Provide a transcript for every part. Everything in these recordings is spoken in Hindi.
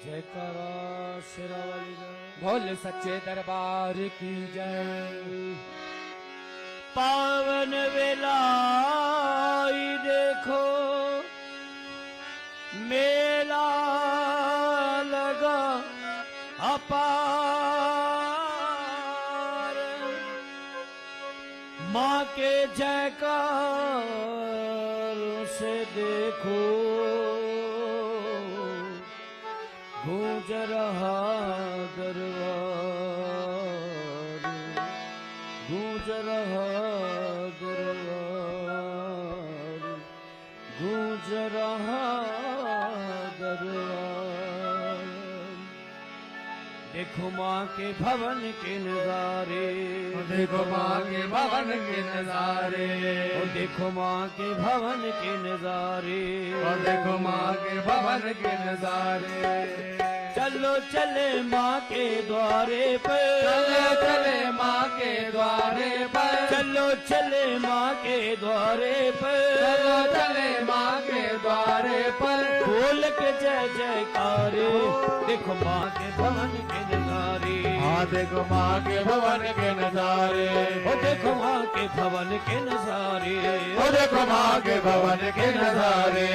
जयकारा शेरावाली बोल सच्चे दरबार की जय। पावन वेलाई देखो मेला लगा अपार, माँ के जयकारों से देखो गूंज रहा दरबार, गूंज रहा दरबार, गूंज रहा दरबार। देखो माँ के भवन के नजारे, देखो माँ के भवन के नजारे, देखो माँ के भवन के नजारे, देखो माँ के भवन के नजारे। चलो चले माँ के द्वारे पर, चलो चले माँ के द्वारे पर, चलो चले माँ के द्वारे पर, चलो चले माँ के द्वारे पर। बोल के जय जयकारे, देखो माँ के भवन के नजारे। हाँ देखो माँ के भवन के नजारे, ओ देखो माँ के भवन के नजारे, ओ देखो माँ के भवन के नजारे।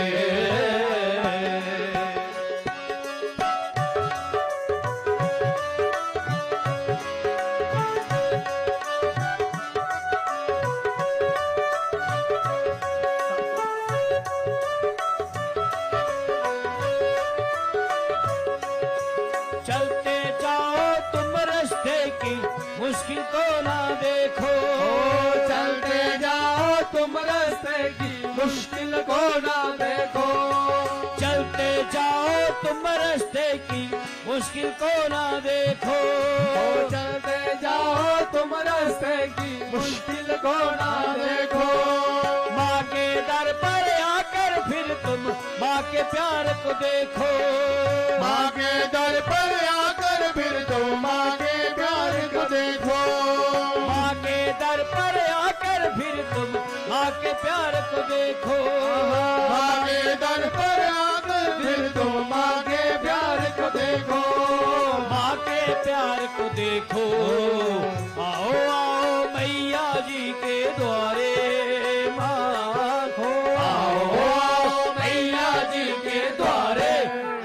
चलते जाओ तुम रास्ते की मुश्किल को ना देखो, चलते जाओ तुम रास्ते की मुश्किल को ना देखो, चलते जाओ तुम रास्ते की मुश्किल को ना देखो, चलते जाओ तुम रास्ते की मुश्किल को ना देखो। माँ के दर पर आकर फिर तुम माँ के प्यार को देखो, माँ के दर पर आकर फिर तुम माँ के प्यार को देखो, माँ के दर पर आकर फिर तुम माँ के प्यार को देखो, माँ के दर पर आकर फिर तुम माँ के प्यार को देखो, माँ के प्यार को देखो। आओ आओ मैया जी के द्वारे माँ हो, आओ आओ मैया जी के द्वारे।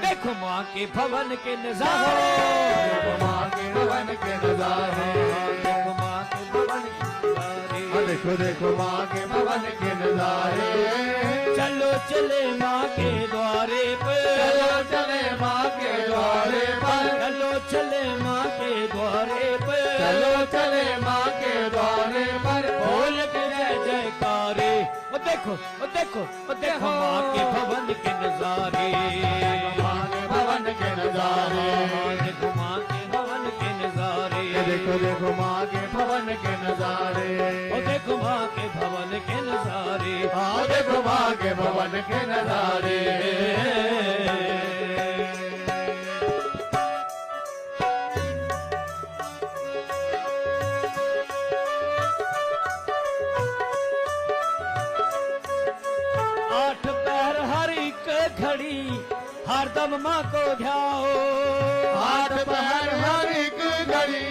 देखो माँ के भवन के नजारे, देखो माँ के भवन के नजारे, देखो माँ के भवन के नजारे। देखो देखो माँ के भवन के नजारे। चलो चले माँ के द्वारे पर, चलो चले माँ के द्वारे पर, चलो चले माँ के द्वारे पर, चलो चले माँ के द्वारे पर। बोल के जय जयकारे। ओ देखो ओ देखो ओ देखो माँ के भवन के नजारे, माँ के भवन के नजारे, देखो माँ के भवन के नजारे, देखो देखो माँ के भवन के नजारे, ओ देखो माँ के भवन के नजारे, हाँ देखो माँ के भवन के नजारे। आठ पैर हर एक घड़ी हरदम माँ को ध्याओ, आठ पहर हर एक घड़ी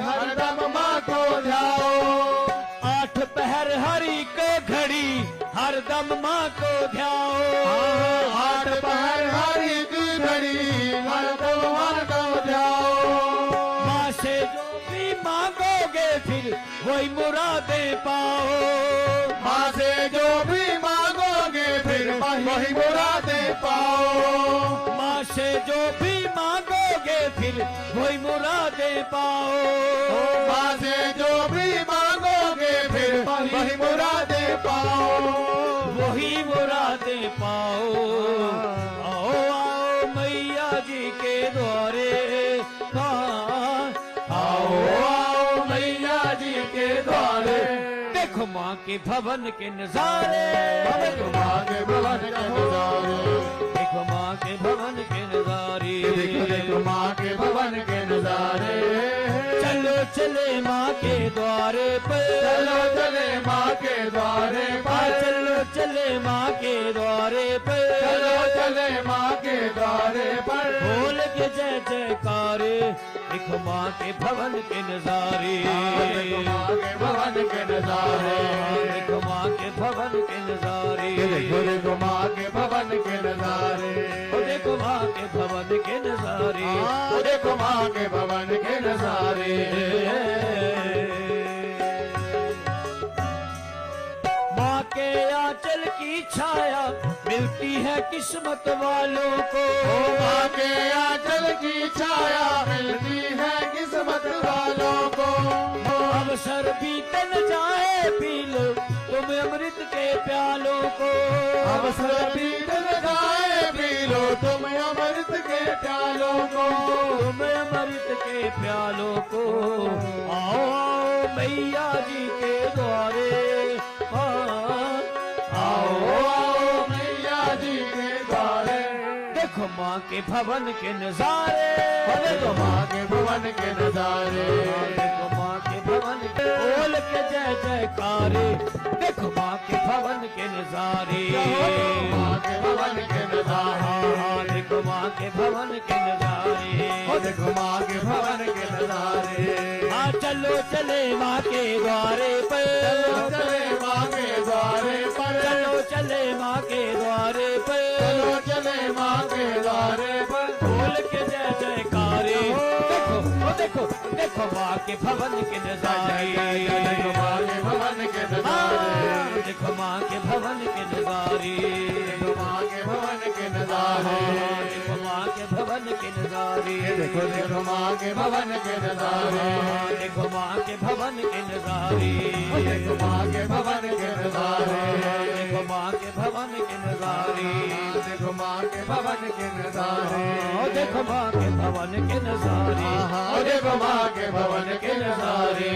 हरदम माँ को ध्याओ, आठ पहर हर एक घड़ी हरदम माँ को ध्याओ, आठ पहर हर एक घड़ी हरदम माँ को ध्याओ। माँ से जो भी मांगोगे फिर वही मुरादें पाओ, माँ से जो भी मांगोगे फिर वही मुरादें पाओ, माँ से जो भी मांगोगे फिर वही मुरादें पाओ, माँ से जो भी मांगोगे फिर वही मुरादें पाओ, वही मुरादें पाओ। आओ आओ मैया जी के द्वारे, आओ आओ मैया जी के द्वारे। देखो माँ के भवन के नजारे, देखो माँ के भवन के नजारे, देखो माँ के भवन के नजारे, देखो देखो माँ के भवन के नजारे। चलो चले माँ के द्वारे पर, चलो चले माँ के द्वारे पर, चलो चले माँ के द्वारे पर, चलो चले माँ के द्वारे पर। बोल के जय जयकारे देखो माँ के भवन के नजारे देखो माँ के भवन के नजारे देखो माँ के भवन के नजारे देखो माँ के भवन के नजारे देखो माँ के भवन के नजारे देखो माँ के भवन के नजारे माँ के आंचल की छाया मिलती है किस्मत वालों को माँ के आंचल की छाया मिलती है किस्मत वालों को अवसर बीत न जाए पी लो तुम अमृत के प्यालों को अवसर बीत न जाए पी लो तुम अमृत के प्यालों को तुम अमृत के प्यालों को आओ आओ मैया जी के द्वारे आओ आओ मैया जी के द्वारे देखो माँ के भवन के नजारे देखो माँ के भवन के नजारे देखो माँ के भवन के बोल के जय जयकारे देखो माँ के भवन के नजारे माँ के भवन के नजारे देखो माँ के भवन के नजारे देखो माँ के भवन के नजारे हाँ चलो चले माँ के द्वारे पर चले माँ के द्वारे पर चलो चले माँ के द्वारे पर चले माँ के द्वारे पर बोल के जय जयकारे देखो देखो देखो माँ के भवन के नजारे देखो माँ के भवन के नजारे देखो माँ के भवन के नजारे देखो माँ के भवन के नजारे देखो माँ के भवन के नजारे देखो देखो माँ के भवन के नजारे देखो माँ के भवन के नजारे देखो माँ के भवन के नजारे देखो माँ के भवन के नजारे देखो माँ के भवन के नजारे देखो माँ के भवन के नजारे देखो माँ के भवन के नजारे